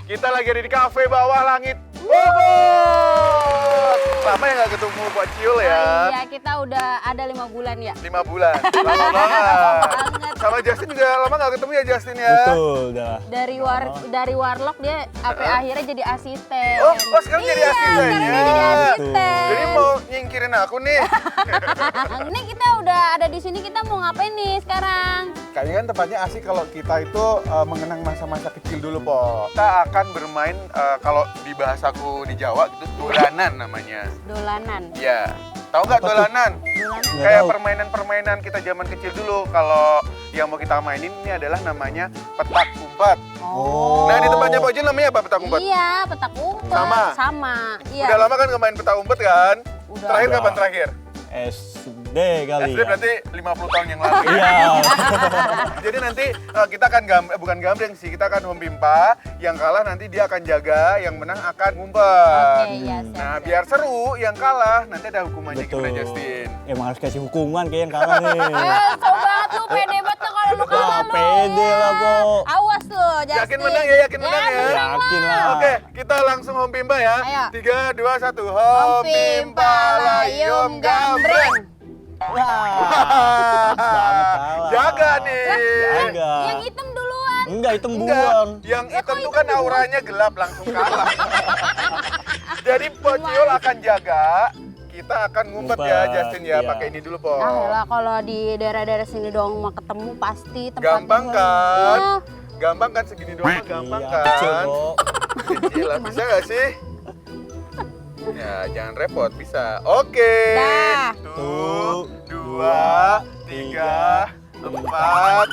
Kita lagi ada di kafe bawah langit Bogor. Lama ya nggak ketemu Pak Ciul ya? Iya, kita udah ada 5 bulan ya. 5 bulan, lama banget. Sama Justin juga lama nggak ketemu ya Justin ya? Betul, udah. Dari warlock dia sampai akhirnya jadi asisten. Oh sekarang jadi asisten sekarang ya? dia jadi asisten. Jadi mau nyingkirin aku nih? Ini kita udah ada di sini, kita mau ngapain nih sekarang? Kayaknya kan tempatnya asik kalau kita itu mengenang masa-masa kecil dulu, Po. Kita akan bermain, kalau di bahasaku di Jawa gitu, dolanan namanya. Dolanan. Iya. Tahu nggak dolanan? Dolanan. Kayak permainan-permainan kita zaman kecil dulu. Kalau yang mau kita mainin ini adalah namanya petak umpet. Oh. Nah, di tempatnya Pak Jin namanya apa petak umpet? Iya, petak umpet. Sama? Iya. Udah lama kan nggak main petak umpet kan? Udah. Terakhir Udah. kapan terakhir? SD kali SD ya. berarti 50 tahun yang lalu. Iya. Jadi nanti kita akan bukan gambreng sih, kita akan mempimpa. Yang kalah nanti dia akan jaga, yang menang akan ngumpet. Oke, iya, siap, Nah, siap. biar seru, yang kalah nanti ada hukumannya. Betul. Gimana Justin? Emang harus kasih hukuman kayak yang kalah nih. Coba lu pede banget tuh kalau lu kalah lu. Pede lah, Po. Awas lu, Justin. Yakin menang ya, yakin menang ya? Yakin lah. Oke, kita langsung home pimpa ya. Ayo. 3, 2, 1. Home pimpa layum gambreng. Wah. Banget kalah. Jaga nih. Jaga. Yang hitam duluan. Enggak, itu Enggak, buang. yang hitam tuh kan auranya gelap langsung kalah. Jadi Pociul akan jaga, kita akan ngumpet ya Ngumpet, Justin ya, iya. pakai ini dulu Po. Ah lah, kalau di daerah-daerah sini dong mau ketemu pasti tempatnya. Gampang baru. kan? Iya. Gampang kan segini doang mah gampang Iya, kan? kecil, Po. Kecil lah, bisa nggak sih? Ya, jangan repot, bisa. Oke. Dah. 1, 2, 3, 4,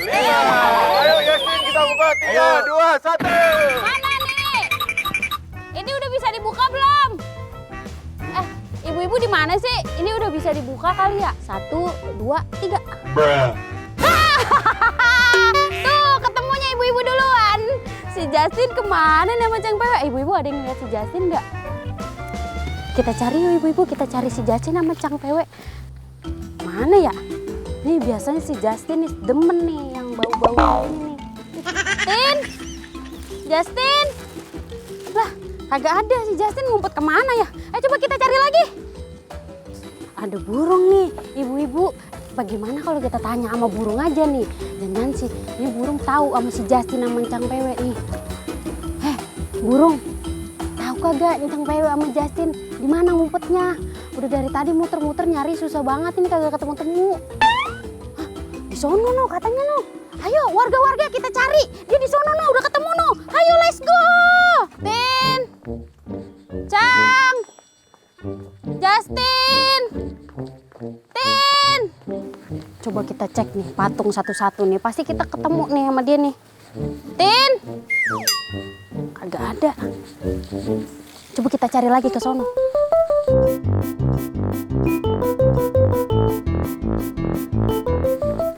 5. Ayo Justin kita ngumpet. 3, 2, 1. Mana nih? Ini udah bisa dibuka belum? Ibu-ibu di mana sih? Ini udah bisa dibuka kali ya? 1, 2, 3. Tuh, ketemunya ibu-ibu duluan. Si Justin kemana nih sama Cang Pewe? Ibu-ibu ada yang ngeliat si Justin nggak? Kita cari yuk ibu-ibu, kita cari si Justin sama Cang Pewe. Mana ya? Nih biasanya si Justin nih demen nih yang bau-bau ini nih. Tin! Justin! Lah, kagak ada si Justin, ngumpet kemana ya? Ayo coba kita cari lagi. Ada burung nih, ibu-ibu. Bagaimana kalau kita tanya sama burung aja nih? Jangan sih, ini burung tahu sama si Justin sama Cang Pewe nih. Burung, tahu kagak Cang Pewe sama Justin di mana ngumpetnya? Udah dari tadi muter-muter nyari susah banget ini kagak ketemu-temu. Hah, di sono no katanya no. Ayo warga-warga kita cari. Dia di sono no, udah ketemu no. Ayo let's go. Tin. Cang. Justin. Tin. Coba kita cek nih patung satu-satu nih. Pasti kita ketemu nih sama dia nih. Tin. Kagak ada. Coba kita cari lagi ke sono.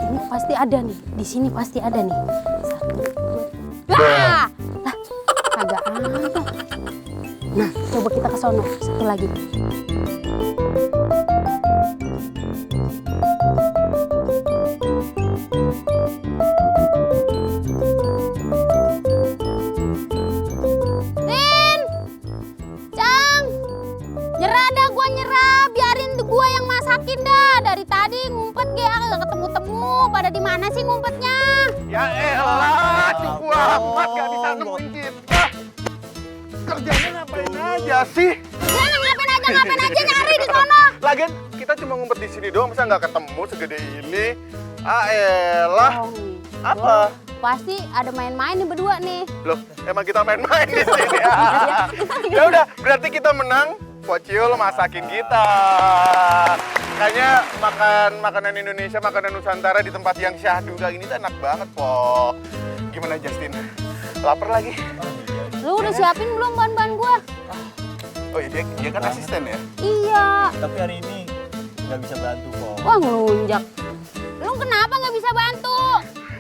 Ini pasti ada nih. Di sini pasti ada nih. 1, 2. Lah, kagak ada. Nah, coba kita ke sono. Satu lagi. Tin, Cang, nyerah dah gua nyerah. Biarin gua yang masakin dah. Dari tadi ngumpet gak ketemu-temu. Pada di mana sih ngumpetnya? Ya elah, cukup amat gak bisa nemuin kita. Kerjanya ngapain aja sih? Ya, ngapain aja nyari di sono. Lagian kita cuma ngumpet di sini doang, masa nggak ketemu segede ini? Ah elah, Oh, nih. apa? Pasti ada main-main nih berdua nih. Loh, emang kita main-main di sini ya? Ya udah, berarti kita menang. Pociul masakin kita. Kayaknya makan makanan Indonesia, makanan Nusantara di tempat yang syahdu kayak gini tuh enak banget, Po. Gimana Justin? Lapar lagi? Lu udah siapin belum bahan-bahan gua? Oh iya, dia kan asisten ya? Iya. Tapi hari ini nggak bisa bantu kok. Wah ngelunjak. Lu kenapa nggak bisa bantu?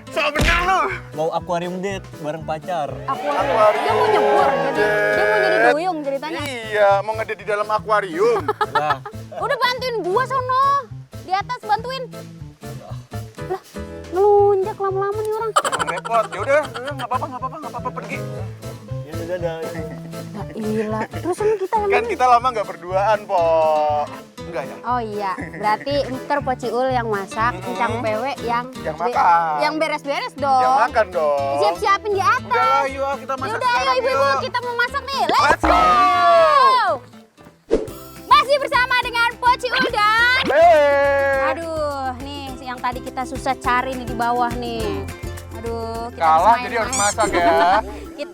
So bener lu! Mau aquarium date bareng pacar. Akuarium. Dia mau nyebur, dia mau jadi duyung ceritanya. Iya, mau ngede di dalam akuarium. Nah, Udah bantuin gua sono. Di atas bantuin. Lah, ngelunjak lama-lama nih orang. Emang repot. Ya udah, nggak apa-apa, pergi. ya udah dah. Nah, iya. Terus ini kita yang Kan mana? kita lama nggak berduaan, Po. Enggak ya? Oh iya, berarti ntar Pociul yang masak, Encang Pewe yang makan. yang beres-beres dong. Yang makan dong. Siap-siapin di atas. Udah lah, yuk kita masak Yaudah, ayo sekarang ibu-ibu yuk. kita mau masak nih. Let's Let's go! go! Masih bersama dengan Pociul dan... Hey! Aduh, nih yang tadi kita susah cari nih di bawah nih. Aduh, kita Kalah habis jadi harus main-main. masak ya.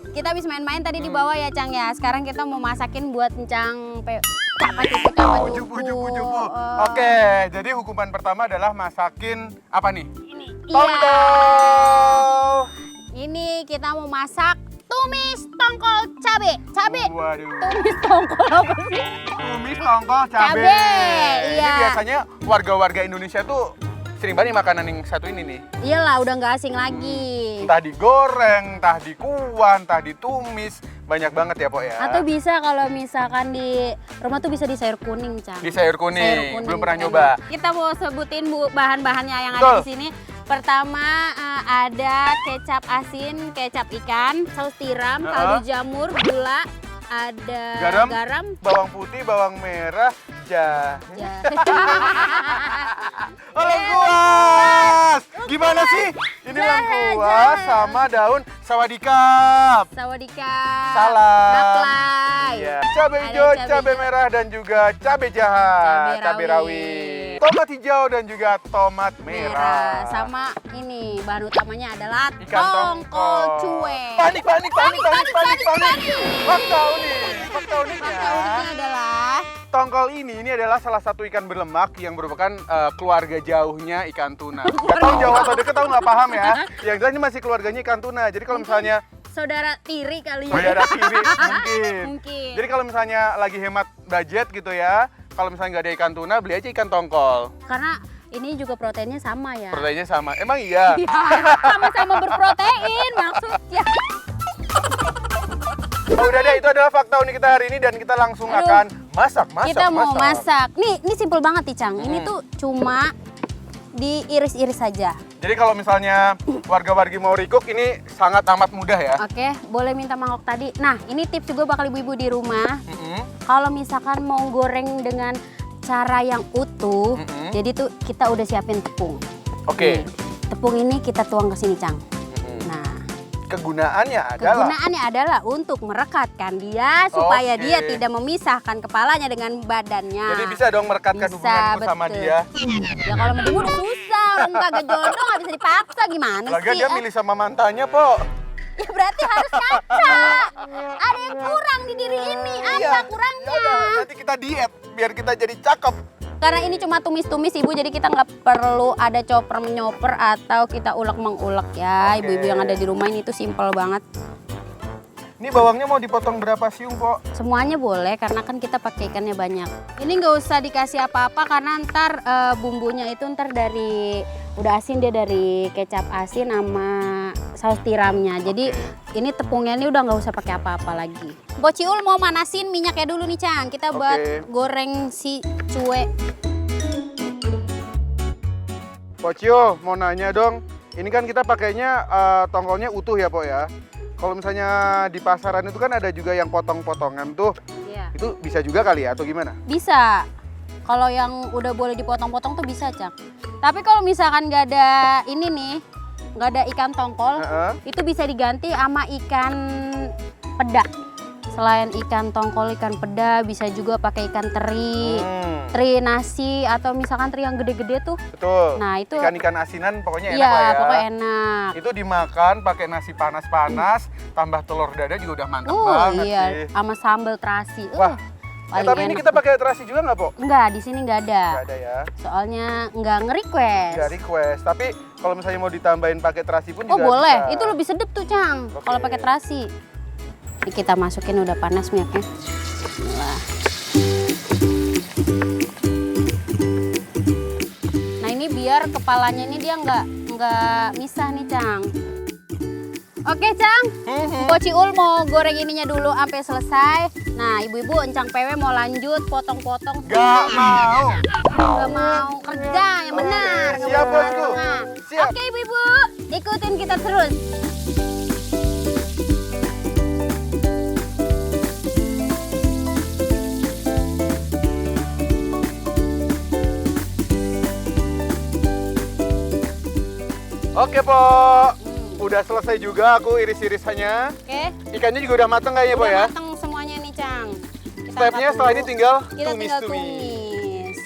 Kita habis main-main tadi di bawah ya, Cang ya. Sekarang kita mau masakin buat Encang Pewe. Capa cupu. Jupu. Oke, jadi hukuman pertama adalah masakin apa nih? Iya. Tongkol. Ini kita mau masak tumis tongkol cabe. Cabe. Waduh. Tumis tongkol apa sih? Tumis tongkol cabe. Cabe, Ini iya. biasanya warga-warga Indonesia tuh sering banget nih makanan yang satu ini nih. Iyalah, udah nggak asing lagi. Entah digoreng, entah dikuah, entah ditumis. Banyak banget ya, Po ya. Atau bisa kalau misalkan di rumah tuh bisa di sayur kuning, Cang. Di sayur kuning. Sayur kuning Belum pernah enak. nyoba. Kita mau sebutin bahan-bahannya yang Betul. ada di sini. Pertama ada kecap asin, kecap ikan, saus tiram, kaldu jamur, gula, ada garam, Bawang putih, bawang merah, jahe. ja- Oh, lengkuas! Gimana sih? Ini Jahe, lengkuas jahe. sama daun sawadikap. sawadikap, Salam. naklai, Iya. Cabai Ada hijau, cabai cabai merah dan juga cabai jahat, Cabai rawit. tomat hijau dan juga tomat merah. merah. Sama ini bahan utamanya adalah Ikan tongkol cuek. Panik. Fakta uniknya. Fakta uniknya adalah Tongkol ini adalah salah satu ikan berlemak yang merupakan keluarga jauhnya ikan tuna. Gak tahu jauh atau deket, tahu nggak paham ya. Yang jelas ini masih keluarganya ikan tuna. Jadi kalau misalnya saudara tiri kali ya. saudara tiri mungkin. Mungkin. Jadi kalau misalnya lagi hemat budget gitu ya, kalau misalnya nggak ada ikan tuna, beli aja ikan tongkol. Karena ini juga proteinnya sama ya. Proteinnya sama. Emang iya? Iya, sama-sama berprotein maksudnya. Oh, udah deh, itu adalah fakta unik kita hari ini dan kita langsung Aduh. akan masak. Kita mau masak. Nih, ini simpel banget nih, Cang. Ini tuh cuma diiris-iris saja. Jadi kalau misalnya warga-wargi mau recook ini sangat amat mudah ya. Oke, boleh minta mangkok tadi. Nah, ini tips juga bakal ibu-ibu di rumah. Kalau misalkan mau goreng dengan cara yang utuh, jadi tuh kita udah siapin tepung. Oke. Nih, tepung ini kita tuang ke sini, Cang. Nah, Kegunaannya adalah kegunaannya adalah untuk merekatkan dia supaya Oke. dia tidak memisahkan kepalanya dengan badannya. jadi bisa dong merekatkan Bisa, hubunganku sama betul. dia. Ya kalau mending udah susah, orang kagak jodoh nggak bisa dipaksa gimana Lagian sih? dia milih sama mantannya, Po. Ya berarti harus kaca. Ada yang kurang di diri ini. Apa Ya kurangnya? udah, nanti kita diet biar kita jadi cakep. Karena ini cuma tumis-tumis ibu, jadi kita nggak perlu ada chopper menyoper atau kita ulek mengulek ya. Oke. Ibu-ibu yang ada di rumah ini tuh simple banget. Ini bawangnya mau dipotong berapa siung, Po? Semuanya boleh karena kan kita pakai ikannya banyak. Ini nggak usah dikasih apa-apa karena ntar bumbunya itu ntar dari udah asin, dia dari kecap asin sama saus tiramnya. Jadi ini tepungnya ini udah nggak usah pakai apa-apa lagi. Bociul mau manasin minyaknya dulu nih, Cang. Kita buat Oke. goreng si cuek. Pocio, mau nanya dong. Ini kan kita pakainya tongkolnya utuh ya, Po ya. Kalau misalnya di pasaran itu kan ada juga yang potong-potongan tuh. Iya. Itu bisa juga kali ya atau gimana? Bisa. Kalau yang udah boleh dipotong-potong tuh bisa, Cang. Tapi kalau misalkan nggak ada ini nih, nggak ada ikan tongkol, Heeh. itu bisa diganti sama ikan peda. Selain ikan tongkol, ikan peda, bisa juga pakai ikan teri, teri nasi atau misalkan teri yang gede-gede tuh. Betul. Nah, itu Ikan-ikan asinan pokoknya enak iya, lah ya. pokoknya enak. Itu dimakan pakai nasi panas-panas, tambah telur dada juga udah mantap Oh banget iya, sih. sama sambal terasi. Wah. Paling Tapi ini enak. kita pakai terasi juga nggak, Po? Enggak, di sini nggak ada. Nggak ada ya. Soalnya nggak nge-request. Nggak request. Tapi kalau misalnya mau ditambahin pakai terasi pun Oh juga boleh, bisa. itu lebih sedap tuh, Cang. Oke. Kalau pakai terasi. Ini kita masukin udah panas minyaknya. Nah ini biar kepalanya ini dia nggak misah nih Cang. Oke Cang, Mpok Ciul mau goreng ininya dulu sampai selesai. Nah ibu-ibu Encang Pewe mau lanjut potong-potong. Gak mau. Nggak mau kerja yang benar. nggak Siap, boleh Bosku. setengah. Siap. Oke ibu-ibu, ikutin kita terus. Oke, Po. Udah selesai juga aku iris-irisannya. Oke. Ikannya juga udah mateng kayaknya, Po Udah ya? mateng semuanya nih Cang. Kita Stepnya angkat setelah dulu. ini tinggal kita tinggal tumis-tumis. tumis.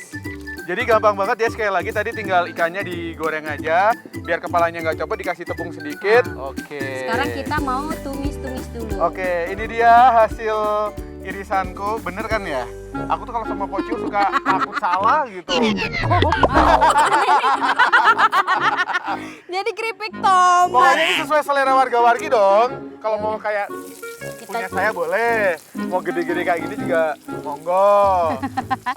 Jadi gampang banget ya, sekali lagi tadi tinggal ikannya digoreng aja. Biar kepalanya nggak copot, dikasih tepung sedikit. Oke. Sekarang kita mau tumis-tumis dulu. Oke, ini dia hasil irisanku. Bener kan ya? Aku tuh kalau sama Pocil suka takut salah gitu. Jadi keripik tomat. Pokoknya ini sesuai selera warga-wargi dong. Kalau mau kayak punya saya boleh. Mau gede-gede kayak gini juga monggo.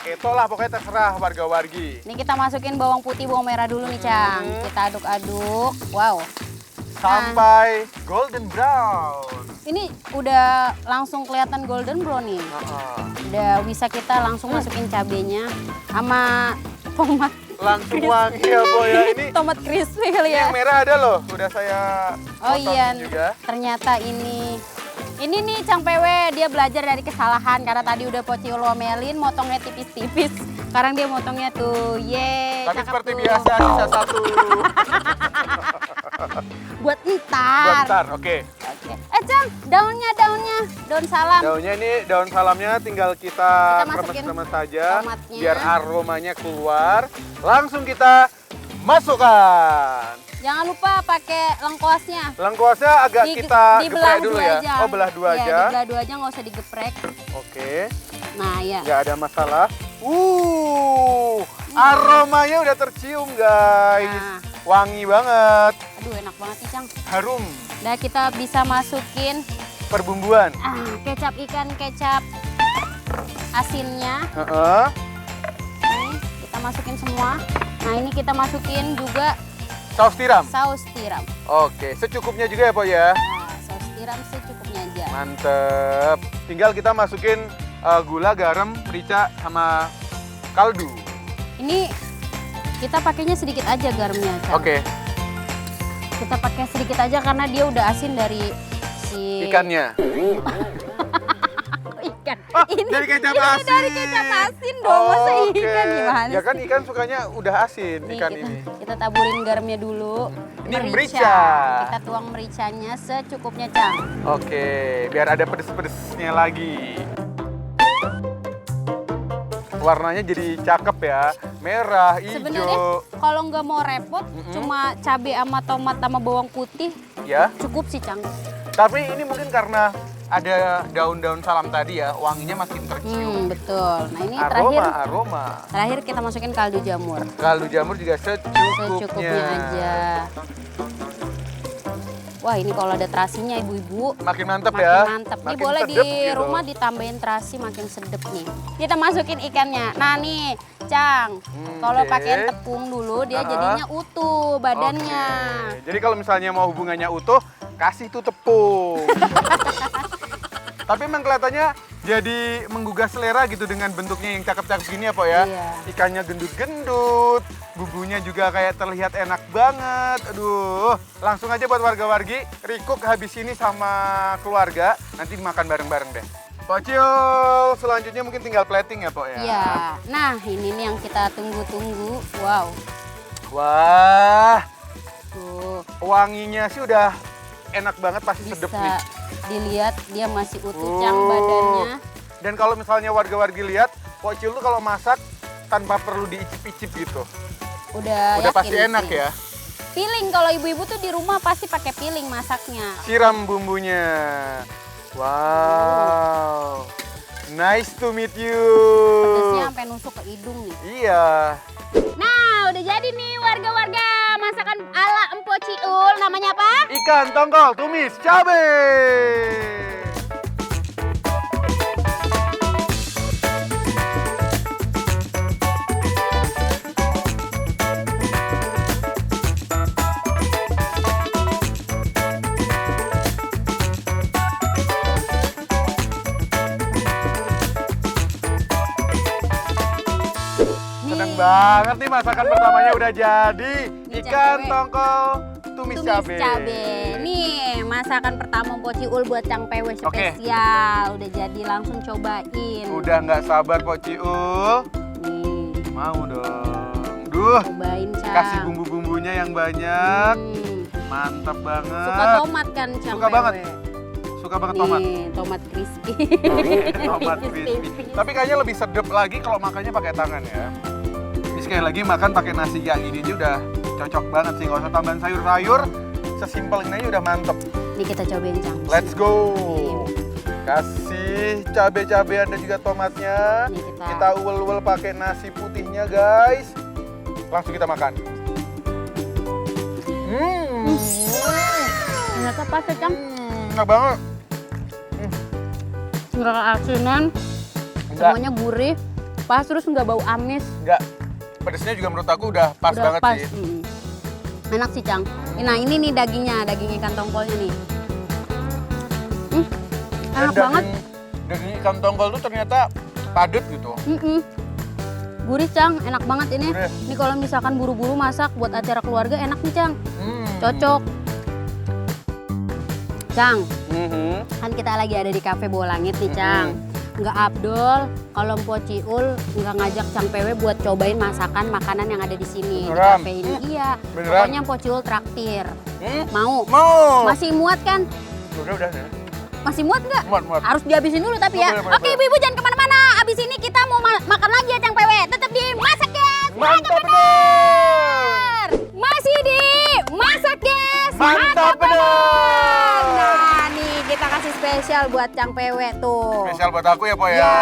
Itulah pokoknya terserah warga-wargi. Ini kita masukin bawang putih, bawang merah dulu nih Cang. Kita aduk-aduk. Wow. Sampai golden brown. Ini udah langsung kelihatan golden brown nih. Udah bisa kita langsung masukin cabenya sama tomat. Langsung wangi ya, Bo ya. Ini Tomat crispy kali ya. yang merah ada loh. Udah saya Oh iya, potong juga. ternyata ini nih Cang Pewe, dia belajar dari kesalahan karena tadi udah Pociul omelin, motongnya tipis-tipis. Sekarang dia motongnya tuh, yeay. Tapi cakep seperti tuh. biasa sisa satu. Buat ntar. Bentar, oke. Oke. Cang, daun salam. Daunnya ini daun salamnya tinggal kita Kita masukin kremes-kremes saja tomatnya. biar aromanya keluar. Langsung kita masukkan. Jangan lupa pakai lengkuasnya. Lengkuasnya agak kita dibelah geprek dulu dua ya. aja. Oh, belah dua Iya, aja. dibelah dua aja, nggak usah digeprek. Oke, Nah, ya. nggak ada masalah. Aromanya udah tercium, guys. Nah. Wangi banget. Aduh, enak banget nih, Cang. Harum. Nah, kita bisa masukin Perbumbuan. kecap ikan, kecap asinnya. Heeh. Nih, kita masukin semua. Nah, ini kita masukin juga Saus tiram. saus tiram. Oke, secukupnya juga ya, Po ya. Nah, saus tiram secukupnya aja. Mantep. Tinggal kita masukin gula, garam, merica, sama kaldu. Ini kita pakainya sedikit aja garamnya, Cang. Oke, Kita pakai sedikit aja karena dia udah asin dari si ikannya. ikan. Oh, dari kecap ini asin. dari kecap asin dong, masa Oke. ikan gimana Ya kan sih? ikan sukanya udah asin, Nih, ikan kita, ini. kita taburin garamnya dulu. Ini merica. Kita tuang mericanya secukupnya, Cang. Oke, biar ada pedes-pedesnya lagi. Warnanya jadi cakep ya, merah, Sebenarnya hijau. kalau nggak mau repot, cuma cabai sama tomat sama bawang putih Ya, cukup sih, Cang. tapi ini mungkin karena ada daun-daun salam tadi ya, wanginya makin tercium. Betul. Nah, ini Aroma. terakhir kita masukin kaldu jamur. Kaldu jamur juga secukupnya. Secukupnya aja. Wah, ini kalau ada terasinya ibu-ibu Makin mantep makin ya. mantep. Ini Makin boleh di sedep gitu. rumah ditambahin terasi makin sedep nih. Kita masukin ikannya. Nah nih, Cang, kalau oke. pakai tepung dulu dia jadinya utuh badannya. Oke. Jadi kalau misalnya mau hubungannya utuh, kasih tuh tepung. Tapi emang kelihatannya jadi menggugah selera gitu dengan bentuknya yang cakep-cakep gini ya, Po ya. Iya. Ikannya gendut-gendut, bumbunya juga kayak terlihat enak banget. Aduh, langsung aja buat warga-wargi, Rikuk habis ini sama keluarga, nanti makan bareng-bareng deh. Pocil, selanjutnya mungkin tinggal plating ya, Po ya. Iya. Nah, ini nih yang kita tunggu-tunggu. Wow. Wah, Tuh, wanginya sih udah enak banget, pasti sedep nih. bisa dilihat dia masih utuh, Cang, badannya. Dan kalau misalnya warga-wargi lihat, Pocil tuh kalau masak tanpa perlu diicip-icip gitu. Udah yakin Pasti enak sih. ya. Piling, kalau ibu-ibu tuh di rumah pasti pakai piling masaknya. Siram bumbunya. Wow. Nice to meet you. Pedasnya sampai nusuk ke hidung nih. Iya. Nah, udah jadi nih warga-warga masakan ala Mpok Ciul. Namanya apa? Ikan tongkol tumis cabai. banget nih masakan pertamanya udah jadi. Ini Ikan cabai. tongkol tumis cabe. Nih, masakan pertama Poci Ul buat Cang Pewe spesial. Udah jadi, langsung cobain. Udah nggak sabar Pociul. Nih, Mau dong. Duh, cobain Cang. kasih bumbu-bumbunya yang banyak. Mantap banget. Suka tomat kan Cang Suka Pewe? banget. Suka banget tomat. Nih, tomat crispy. Tomat crispy. Tapi kayaknya lebih sedep lagi kalau makannya pakai tangan ya. Ini sekali lagi makan pakai nasi yang ini aja udah cocok banget sih. Nggak usah tambahan sayur-sayur. Sesimpel ini aja udah mantep. Nih kita cobain Cang. Let's go. Kasih cabai-cabean dan juga tomatnya. Nih, Kita uwel-uwel pakai nasi putihnya guys. Langsung kita makan. Ternyata pas ya Cang. Enak banget. Nggak keasinan, Enggak, semuanya gurih, pas terus nggak bau amis. enggak. Pedesnya juga menurut aku udah pas Udah banget pas. sih. Enak sih Cang. Nah ini nih dagingnya, daging ikan tongkolnya nih. Enak Dan banget. Daging ikan tongkol tuh ternyata padat gitu. Gurih Cang, enak banget ini. Gurih. Ini kalau misalkan buru-buru masak buat acara keluarga enak nih Cang. Cocok. Cang, kan kita lagi ada di Cafe Bawah Langit nih Cang. Nggak abdol kalau Poci Ul nggak ngajak Cang Pewe buat cobain masakan makanan yang ada di sini. Di Beneran? cafe ini. Iya. Beneran? Pokoknya Poci Ul traktir. Mau? Mau. Masih muat kan? Udah. Masih muat nggak? Muat. Harus dihabisin dulu tapi ya. Boleh. Oke ibu-ibu jangan kemana-mana. Abis ini kita mau makan lagi ya Cang Pewe. Tetap di Masak Guys. Mantap bener. Masih di Masak Guys. Mantap bener. Nah nih kita kasih spesial buat Cang Pewe tuh. Spesial buat aku ya, Po ya. Ya.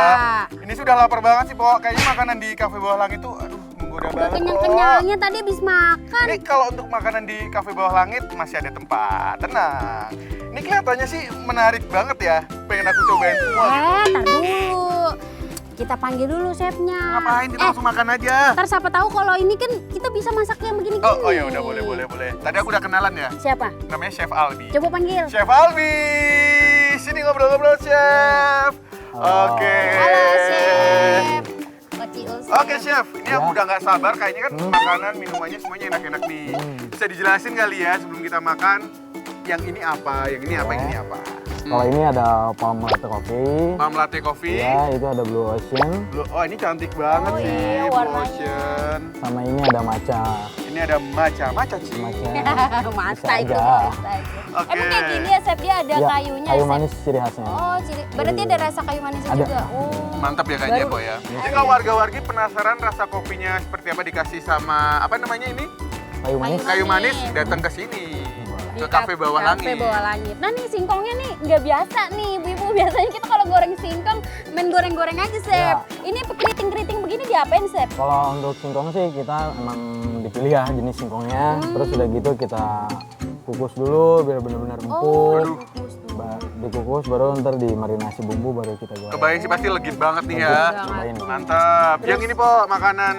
Ini sudah lapar banget sih, Po. Kayaknya makanan di Cafe Bawah Langit tuh aduh, menggoda banget, Po. Kenyang-kenyangnya tadi habis makan. Ini kalau untuk makanan di Cafe Bawah Langit masih ada tempat. Tenang. Ini kelihatannya sih menarik banget ya. Pengen aku cobain semua gitu. Tar dulu. Kita panggil dulu chefnya. Ngapain kita langsung makan aja? Ntar siapa tahu kalau ini kan kita bisa masak yang begini-gini. Oh ya udah boleh. Tadi aku udah kenalan ya. Siapa? Namanya Chef Albi. Coba panggil. Chef Albi. Sini ngobrol-ngobrol, Chef. Oke. Halo chef. Poci Ul, chef. Oke Chef, ini aku udah nggak sabar. Kayaknya kan makanan, minumannya semuanya enak-enak nih. Bisa dijelasin kali ya sebelum kita makan, yang ini apa, yang ini apa, yang ini apa? Kalau ini ada palm latte coffee. Palm latte coffee. Ya, itu ada blue ocean. Oh ini cantik banget Oh, sih, iya, Blue warnanya. Ocean. Sama ini ada matcha. Ini ada matcha sih. Matcha. Masa Bisa itu. aja. Masa itu. Oke. Emang kayak gini ya chef dia ada Ya, kayunya. kayu chef? manis ciri khasnya. Oh, berarti ada rasa kayu manisnya Ada. juga. Oh. Mantap ya kayaknya, Baru- Po ya. Jadi kalau warga-wargi penasaran rasa kopinya seperti apa dikasih sama apa namanya ini? Kayu manis. Kayu manis, datang ke sini. Ke Cafe Bawah Langit. Cafe Bawah Langit. Nah nih singkongnya nih nggak biasa nih ibu-ibu. Biasanya kita kalau goreng singkong main goreng-goreng aja chef. Ini keriting-keriting begini diapain chef? Kalau untuk singkong sih kita emang dipilih ya jenis singkongnya. Terus udah gitu kita kukus dulu biar benar-benar empuk. Aduh. Dikukus baru ntar dimarinasi bumbu baru kita goreng. Kebayang sih pasti legit banget nih ya. Cobain. Mantap. Yang ini Po, makanan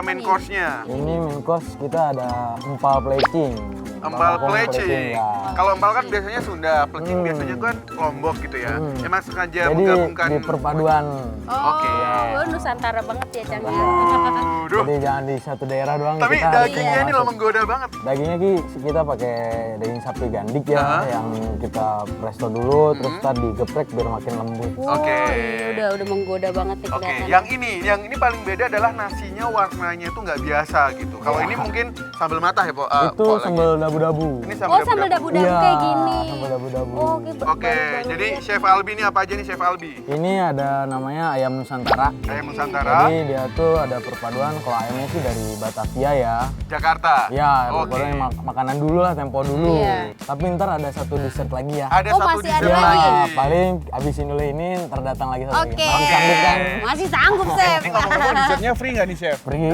main nih? course-nya. Ini main course kita ada empal plecing. Empal Bakung plecing. ya. Kalau empal kan biasanya Sunda, plecing biasanya kan Lombok gitu ya. Emang sengaja Jadi menggabungkan. di perpaduan. Oke. Oh, Nusantara banget ya Cang. Aduh. Jadi jangan di satu daerah doang. Tapi kita dagingnya ini masuk. loh menggoda banget. Dagingnya Ki, kita pakai daging sapi gandik ya, yang kita presto dulu, terus tadi digeprek biar makin lembut. Wow, Oke. ini udah menggoda banget nih Oke, kelihatan. yang ini paling beda adalah nasinya warnanya itu nggak biasa gitu. Kalau ini mungkin sambal matah ya, Po? Itu Po lagi. sambal dabu-dabu. Ini Oh, sambal dabu-dabu Iya, kayak gini. sambal dabu-dabu. Oh, oke. Oke, jadi Chef Albi ini apa aja nih Chef Albi? Ini ada namanya ayam Nusantara. Ayam Nusantara, Jadi dia tuh ada perpaduan, kalau ayamnya sih dari Batavia ya. Jakarta. Ya, Oke. pokoknya makanan dulu lah, tempo dulu. Iya. Tapi ntar ada satu dessert lagi ya. Ada Oh, satu masih dessert ada lagi. lagi. Paling abisin dulu ini, ntar datang lagi satu Oke. lagi. Masih sanggup kan? Masih sanggup, Chef. Ini ngomong-ngomong dessertnya free nggak nih Chef? Pergi.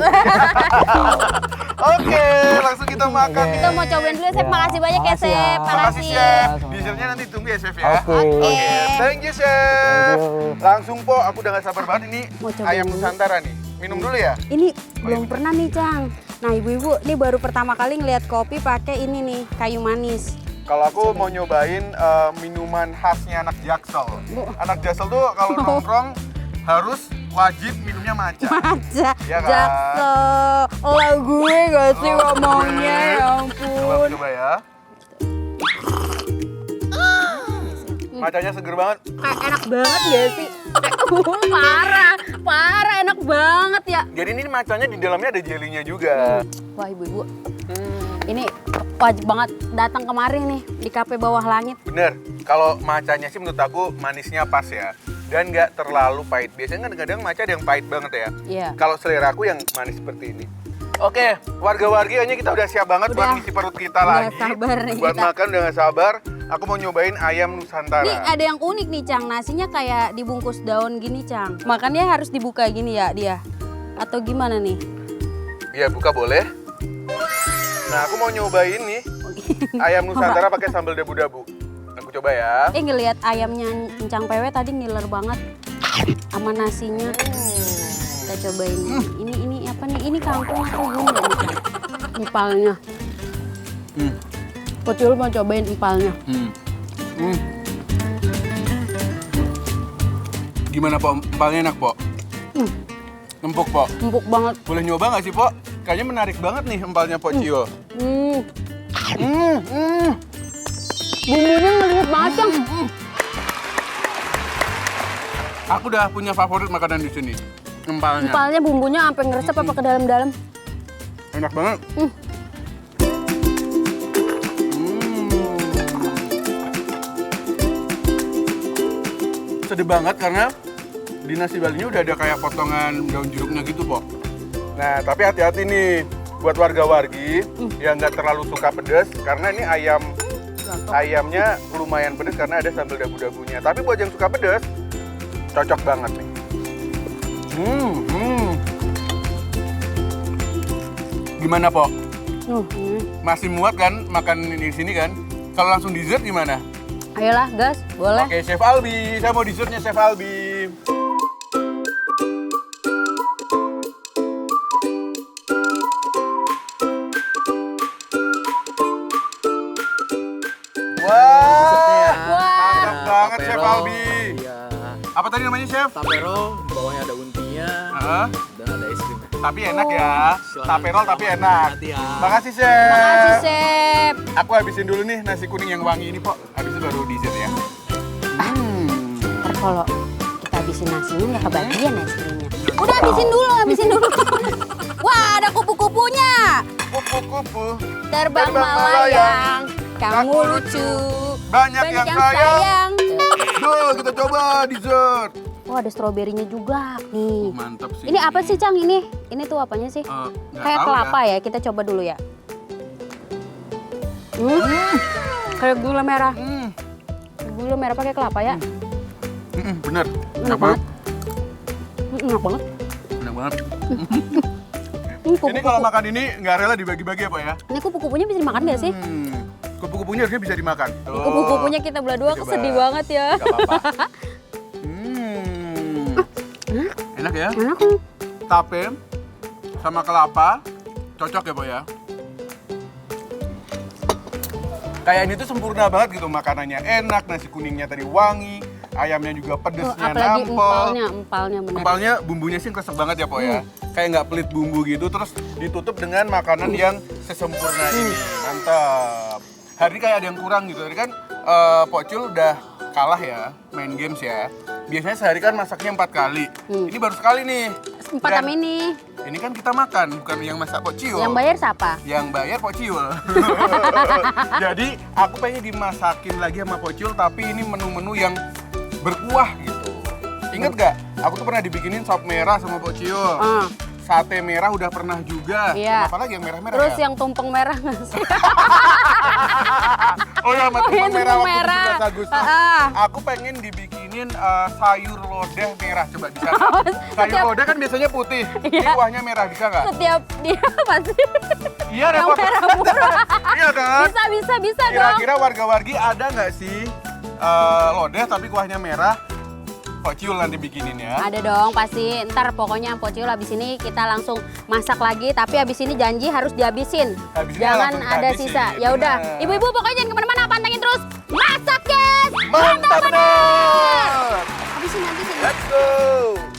Oke, langsung kita makan nih. Kita mau cobain dulu, Chef. Ya, Makasih banyak ya, makasih Chef. ya. Makasih Makasih. Chef. Sama-sama. Dessertnya nanti tunggu ya Chef ya. Oke. Oke. Thank you Chef. Thank you. Langsung Po, aku udah gak sabar banget ini Mau cobain ayam dulu. Nusantara nih. Minum dulu ya. Ini belum pernah nih, Cang. Nah, ibu-ibu, ini baru pertama kali ngeliat kopi pakai ini nih, kayu manis. Kalau aku mau nyobain minuman khasnya anak Jaksel. Bu. Anak Jaksel tuh kalau nongkrong harus wajib minumnya matcha. Matcha, Iya kan? Jaksel. Lah gue gak sih ngomongnya, ya ampun. Coba ya. Matchanya seger banget. Enak banget gak sih? Parah enak banget ya. Jadi ini matchanya di dalamnya ada jelinya juga. Wah ibu-ibu, ini wajib banget datang kemarin nih di Kafe Bawah Langit. Bener, kalau matchanya sih menurut aku manisnya pas ya. Dan nggak terlalu pahit. Biasanya kan kadang matcha ada yang pahit banget ya. Iya. Kalau selera aku yang manis seperti ini. Oke, warga-wargi kayaknya kita udah siap banget buat Udah. ngisi perut kita Nggak lagi. sabar nih Buat kita. makan udah gak sabar. Aku mau nyobain ayam Nusantara. Nih ada yang unik nih Cang, nasinya kayak dibungkus daun gini Cang. Makannya harus dibuka gini ya dia? Atau gimana nih? Iya, buka boleh. Nah, aku mau nyobain nih ayam Nusantara pakai sambal dabu-dabu. Aku coba ya. Ngelihat ayamnya Cang Pewe tadi ngiler banget sama nasinya. Kita cobain. Ini apa nih? Ini kangkung atau bumbu nih Cang? Empalnya. Pocul mau cobain empalnya. Gimana, Po? Empalnya enak, Po? Empuk, Po? Empuk banget. Boleh nyoba nggak sih, Po? Kayaknya menarik banget nih empalnya Po Cio. Bumbunya ngelihat banget Cang. Aku udah punya favorit makanan di sini. Empalnya. Empalnya bumbunya sampai ngeresep apa ke dalam-dalam. Enak banget. Sedih banget karena di nasi balinya udah ada kayak potongan daun jeruknya gitu, Po. Nah, tapi hati-hati nih buat warga-wargi yang nggak terlalu suka pedas karena ini ayamnya lumayan pedas karena ada sambal dabu-dabunya. Tapi buat yang suka pedas cocok banget nih. Gimana, Po? Masih muat kan makan di sini kan? Kalau langsung dessert gimana? Ayolah gas, boleh. Oke, Chef Albi. Saya mau dessertnya Chef Albi. Wah, mantap banget Chef Albi. Iya. Apa tadi namanya, Chef? Taperol, bawahnya ada untinya Heeh. dan ada es krim. Tapi enak ya. Silakan. Taperol tapi enak. Hati ya. Makasih, Chef. Makasih, Chef. Aku habisin dulu nih nasi kuning yang wangi ini, Po. Habis itu baru dessert ya. Ntar kalau kita habisin nasinya nggak kebagian es krimnya. Udah habisin dulu. Wah, ada kupu-kupunya. Kupu-kupu. Terbang melayang, kamu lucu. Banyak yang sayang. sayang. Yuk, kita coba dessert. Oh, ada stroberinya juga nih. Mantap sih. Ini apa sih, Cang? Ini tuh apanya sih? Nggak Kayak tahu kelapa ya. Kita coba dulu ya. Kayak gula merah. Gula merah pakai kelapa ya. Bener. Enak banget. Enak banget. Enak banget. Kupu-kupu. Ini kalau makan ini nggak rela dibagi-bagi ya, Pak ya? Ini kupu-kupunya bisa dimakan nggak sih? Kupu-kupunya harusnya bisa dimakan. Tuh. Kupu-kupunya kita belah dua Coba. kesedih banget ya. Nggak apa-apa. Enak ya? Enak nih. Tape sama kelapa cocok ya, Pak ya? Kayak ini tuh sempurna banget gitu makanannya. Enak, nasi kuningnya tadi wangi, ayamnya juga pedesnya Apalagi nampol. empalnya bener. Empalnya bumbunya sih resep banget ya, Po ya. Kayak nggak pelit bumbu gitu, terus ditutup dengan makanan yang sesempurna ini. Mantap. Hari ini kayak ada yang kurang gitu. Hari kan Pok Cul udah kalah ya main games ya. Biasanya sehari kan masaknya 4 kali. Ini baru sekali nih. 4 Dan ini. ini kan kita makan, bukan yang masak Pok Ciul. Yang bayar siapa? Yang bayar Pok Ciul. Jadi aku pengen dimasakin lagi sama Pok Ciul, tapi ini menu-menu yang berkuah gitu. Ingat gak? Aku tuh pernah dibikinin sop merah sama Pok Ciul. Sate merah udah pernah juga. Iya. Apa lagi yang merah-merah Terus ya? yang tumpeng merah nggak sih? Oh ya, sama Oh, iya, tumpeng merah tumpeng waktu merah. 17 Agustus. Aku pengen dibikinin sayur lodeh merah. Coba bisa nggak? Sayur Setiap- lodeh kan biasanya putih. Ini Iya. kuahnya merah, bisa nggak? Setiap dia pasti Iya, yang repot. merah murah. Iya kan? Bisa dong. Kira-kira warga-wargi ada nggak sih lodeh tapi kuahnya merah? Pok Ciul nanti bikinin ya. Ada dong pasti. Ntar pokoknya Pok Ciul habis ini kita langsung masak lagi. Tapi habis ini janji harus dihabisin. Habis ini Jangan langsung ada dihabisin, sisa. Ya udah. bener. Ibu-ibu pokoknya jangan kemana-mana. Pantengin terus. Masak, guys. Mantap benar. Habisin. Let's go.